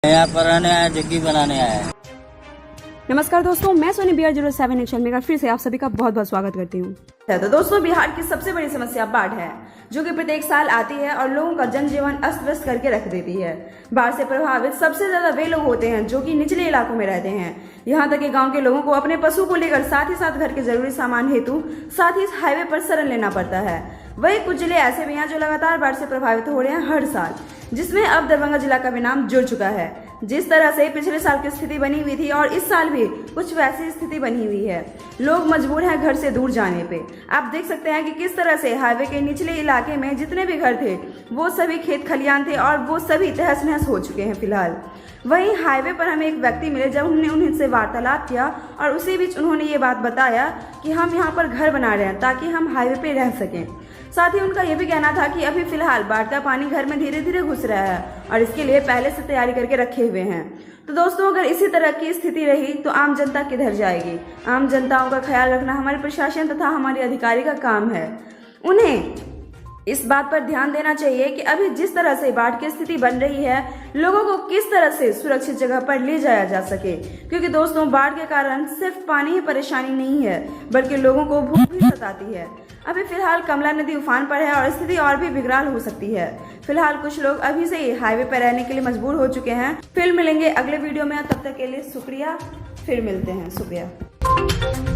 यहाँ पर रहने आया, जग्गी बनाने आया। नमस्कार दोस्तों, मैं सोनी BR07 एक्शन में फिर से आप सभी का बहुत बहुत स्वागत करती हूँ। तो दोस्तों, बिहार की सबसे बड़ी समस्या बाढ़ है, जो कि प्रत्येक साल आती है और लोगों का जनजीवन अस्त व्यस्त करके रख देती है। बाढ़ से प्रभावित सबसे ज्यादा वे लोग होते हैं जो कि निचले इलाकों में रहते हैं। यहाँ तक कि गांव के लोगों को अपने पशु को लेकर साथ ही साथ घर के जरूरी सामान हेतु साथ ही हाईवे पर शरण लेना पड़ता है। वही कुछ जिले ऐसे भी हैं जो लगातार बाढ़ से प्रभावित हो रहे हैं हर साल, जिसमें अब दरभंगा जिला का भी नाम जुड़ चुका है। जिस तरह से पिछले साल की स्थिति बनी हुई थी और इस साल भी कुछ वैसी स्थिति बनी हुई है। लोग मजबूर हैं घर से दूर जाने पे। आप देख सकते हैं कि किस तरह से हाईवे के निचले इलाके में जितने भी घर थे वो सभी खेत खलियान थे और वो सभी तहस नहस हो चुके हैं फिलहाल। वहीं हाईवे पर हमें एक व्यक्ति मिले, जब हमने उनसे वार्तालाप किया और उसी बीच उन्होंने ये बात बताया कि हम यहाँ पर घर बना रहे हैं ताकि हम हाईवे पे रह सकें। साथ ही उनका यह भी कहना था कि अभी फिलहाल बाढ़ का पानी घर में धीरे धीरे घुस रहा है और इसके लिए पहले से तैयारी करके रखे हुए हैं। तो दोस्तों, अगर इसी तरह की स्थिति रही तो आम जनता किधर जाएगी? आम जनताओं का ख्याल रखना हमारे प्रशासन तथा हमारे अधिकारी का काम है। उन्हें इस बात पर ध्यान देना चाहिए कि अभी जिस तरह से बाढ़ की स्थिति बन रही है, लोगों को किस तरह से सुरक्षित जगह पर ले जाया जा सके। क्योंकि दोस्तों, बाढ़ के कारण सिर्फ पानी ही परेशानी नहीं है, बल्कि लोगों को भूख भी सताती है। अभी फिलहाल कमला नदी उफान पर है और स्थिति और भी बिगड़ाल हो सकती है। फिलहाल कुछ लोग अभी से ही हाईवे पर रहने के लिए मजबूर हो चुके हैं। फिर मिलेंगे अगले वीडियो में, तब तक के लिए शुक्रिया। फिर मिलते हैं, शुक्रिया।